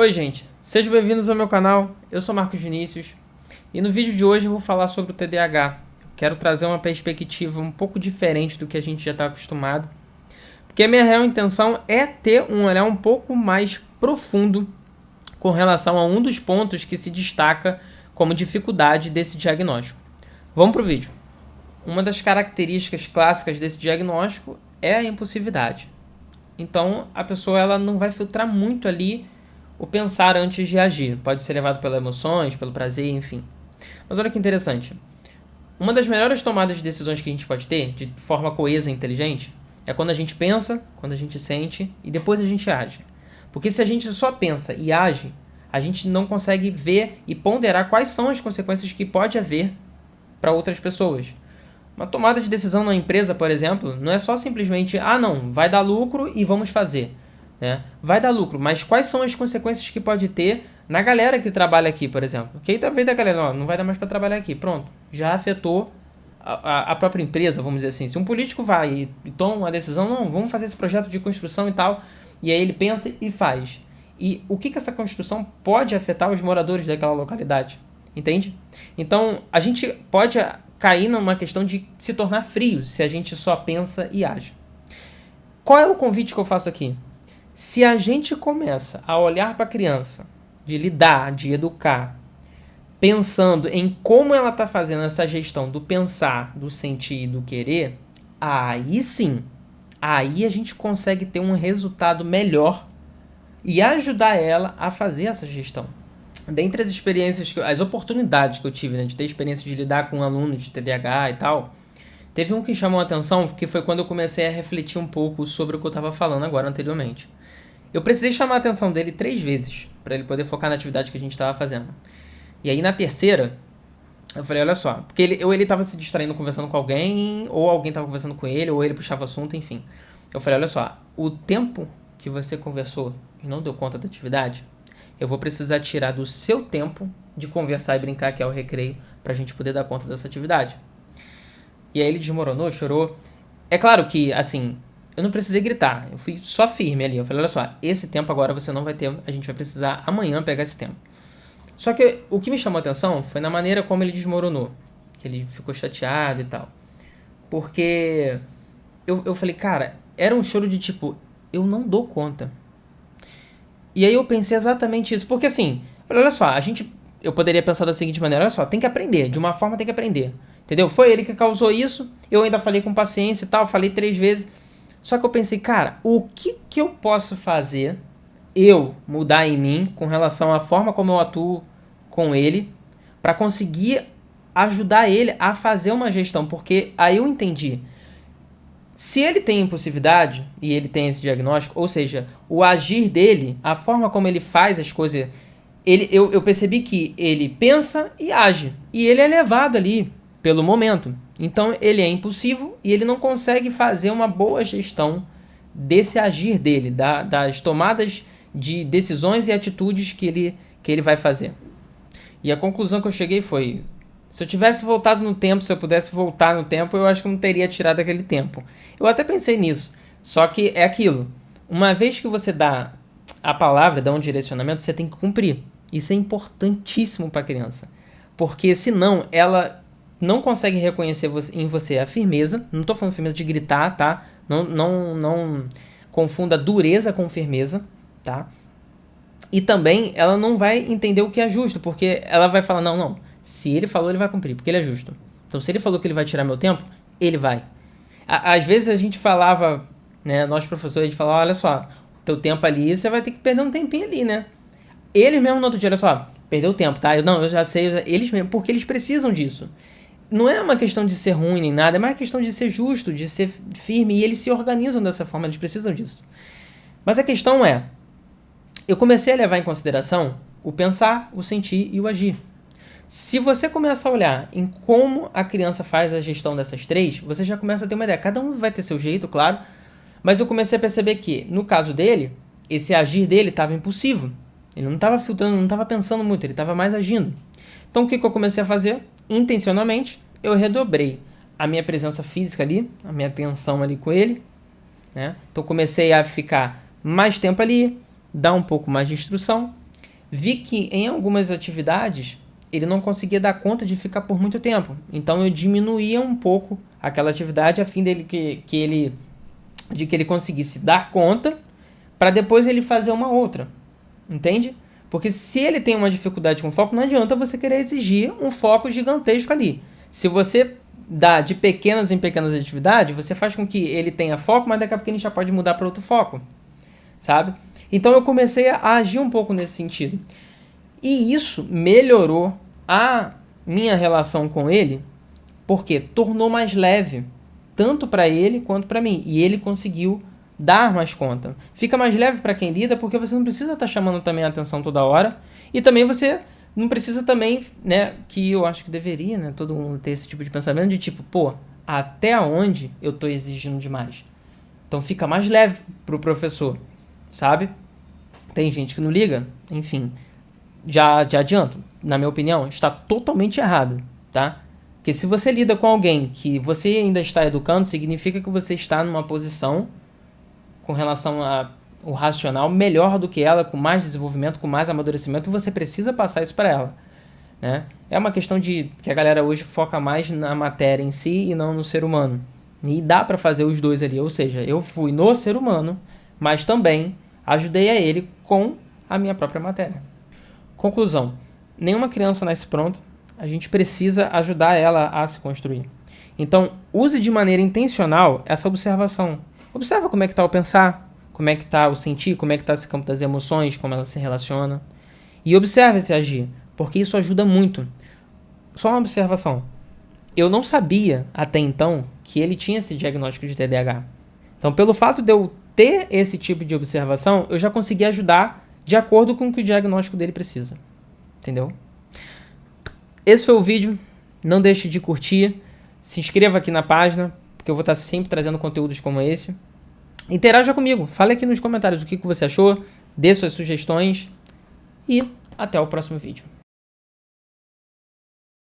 Oi gente, sejam bem-vindos ao meu canal, eu sou Marcos Vinícius e no vídeo de hoje eu vou falar sobre o TDAH. Quero trazer uma perspectiva um pouco diferente do que a gente já está acostumado, porque a minha real intenção é ter um olhar um pouco mais profundo com relação a um dos pontos que se destaca como dificuldade desse diagnóstico. Vamos para o vídeo. Uma das características clássicas desse diagnóstico é a impulsividade. Então a pessoa ela não vai filtrar muito ali o pensar antes de agir. Pode ser levado pelas emoções, pelo prazer, enfim. Mas olha que interessante. Uma das melhores tomadas de decisões que a gente pode ter, de forma coesa e inteligente, é quando a gente pensa, quando a gente sente e depois a gente age. Porque se a gente só pensa e age, a gente não consegue ver e ponderar quais são as consequências que pode haver para outras pessoas. Uma tomada de decisão numa empresa, por exemplo, não é só simplesmente, não, vai dar lucro e vamos fazer. Né? Vai dar lucro, mas quais são as consequências que pode ter na galera que trabalha aqui, por exemplo? Que aí talvez a galera, não vai dar mais para trabalhar aqui, pronto, já afetou a própria empresa, vamos dizer assim. Se um político vai e toma uma decisão, não, vamos fazer esse projeto de construção e tal, e aí ele pensa e faz. E o que essa construção pode afetar os moradores daquela localidade? Entende? Então, a gente pode cair numa questão de se tornar frio se a gente só pensa e age. Qual é o convite que eu faço aqui? Se a gente começa a olhar para a criança, de lidar, de educar, pensando em como ela está fazendo essa gestão do pensar, do sentir e do querer, aí sim, aí a gente consegue ter um resultado melhor e ajudar ela a fazer essa gestão. Dentre as experiências, as oportunidades que eu tive, né, de ter experiência de lidar com alunos de TDAH e tal, teve um que chamou a atenção, que foi quando eu comecei a refletir um pouco sobre o que eu estava falando agora anteriormente. Eu precisei chamar a atenção dele 3 vezes, para ele poder focar na atividade que a gente estava fazendo. E aí na terceira, eu falei, olha só, porque ele estava se distraindo conversando com alguém, ou alguém estava conversando com ele, ou ele puxava assunto, enfim. Eu falei, olha só, o tempo que você conversou e não deu conta da atividade, eu vou precisar tirar do seu tempo de conversar e brincar, que é o recreio, pra gente poder dar conta dessa atividade. E aí ele desmoronou, chorou. É claro que, assim, eu não precisei gritar, eu fui só firme ali. Eu falei, olha só, esse tempo agora você não vai ter, a gente vai precisar amanhã pegar esse tempo. Só que o que me chamou a atenção foi na maneira como ele desmoronou, que ele ficou chateado e tal. Porque eu falei, cara, era um choro de tipo, eu não dou conta. E aí eu pensei exatamente isso, porque assim, olha só, eu poderia pensar da seguinte maneira, olha só, tem que aprender, de uma forma tem que aprender, entendeu? Foi ele que causou isso, eu ainda falei com paciência e tal, falei 3 vezes, só que eu pensei, cara, o que eu posso fazer, eu mudar em mim, com relação à forma como eu atuo com ele, para conseguir ajudar ele a fazer uma gestão, porque aí eu entendi, se ele tem impulsividade e ele tem esse diagnóstico, ou seja, o agir dele, a forma como ele faz as coisas, eu percebi que ele pensa e age. E ele é levado ali pelo momento. Então ele é impulsivo e ele não consegue fazer uma boa gestão desse agir dele, das tomadas de decisões e atitudes que ele vai fazer. E a conclusão que eu cheguei foi, se eu tivesse voltado no tempo, se eu pudesse voltar no tempo, eu acho que eu não teria tirado aquele tempo. Eu até pensei nisso, só que é aquilo. Uma vez que você dá a palavra, dá um direcionamento, você tem que cumprir. Isso é importantíssimo para a criança. Porque senão ela não consegue reconhecer em você a firmeza. Não estou falando firmeza de gritar, tá? Não confunda dureza com firmeza, tá? E também ela não vai entender o que é justo, porque ela vai falar, não. Se ele falou, ele vai cumprir, porque ele é justo. Então, se ele falou que ele vai tirar meu tempo, ele vai. Às vezes a gente falava, né, nós professores, a gente falava, olha só, teu tempo ali, você vai ter que perder um tempinho ali, né? Eles mesmo no outro dia, olha só, perdeu tempo, tá? Eu já sei, eles mesmo, porque eles precisam disso. Não é uma questão de ser ruim nem nada, é mais questão de ser justo, de ser firme, e eles se organizam dessa forma, eles precisam disso. Mas a questão é, eu comecei a levar em consideração o pensar, o sentir e o agir. Se você começa a olhar em como a criança faz a gestão dessas 3, você já começa a ter uma ideia. Cada um vai ter seu jeito, claro, mas eu comecei a perceber que, no caso dele, esse agir dele estava impulsivo. Ele não estava filtrando, não estava pensando muito, ele estava mais agindo. Então o que eu comecei a fazer? Intencionalmente, eu redobrei a minha presença física ali, a minha atenção ali com ele, né? Então comecei a ficar mais tempo ali, dar um pouco mais de instrução, vi que em algumas atividades ele não conseguia dar conta de ficar por muito tempo. Então eu diminuía um pouco aquela atividade a fim dele que ele conseguisse dar conta para depois ele fazer uma outra. Entende? Porque se ele tem uma dificuldade com foco, não adianta você querer exigir um foco gigantesco ali. Se você dá de pequenas em pequenas atividades, você faz com que ele tenha foco, mas daqui a pouco ele já pode mudar para outro foco. Sabe? Então eu comecei a agir um pouco nesse sentido. E isso melhorou a minha relação com ele, porque tornou mais leve, tanto para ele quanto para mim. E ele conseguiu dar mais conta. Fica mais leve para quem lida, porque você não precisa estar chamando também a atenção toda hora. E também você não precisa também, né, que eu acho que deveria, né, todo mundo ter esse tipo de pensamento de tipo, pô, até onde eu tô exigindo demais? Então fica mais leve pro professor, sabe? Tem gente que não liga, enfim, já adianto, na minha opinião, está totalmente errado, tá? Porque se você lida com alguém que você ainda está educando, significa que você está numa posição com relação ao racional melhor do que ela, com mais desenvolvimento, com mais amadurecimento, e você precisa passar isso para ela, né? É uma questão de que a galera hoje foca mais na matéria em si e não no ser humano. E dá para fazer os dois ali, ou seja, eu fui no ser humano, mas também ajudei a ele com a minha própria matéria. Conclusão: nenhuma criança nasce pronta, a gente precisa ajudar ela a se construir. Então, use de maneira intencional essa observação. Observa como é que está o pensar, como é que está o sentir, como é que está esse campo das emoções, como ela se relaciona. E observe esse agir, porque isso ajuda muito. Só uma observação. Eu não sabia até então que ele tinha esse diagnóstico de TDAH. Então, pelo fato de eu ter esse tipo de observação, eu já consegui ajudar de acordo com o que o diagnóstico dele precisa. Entendeu? Esse foi o vídeo. Não deixe de curtir. Se inscreva aqui na página, porque eu vou estar sempre trazendo conteúdos como esse. Interaja comigo. Fale aqui nos comentários o que você achou. Dê suas sugestões. E até o próximo vídeo.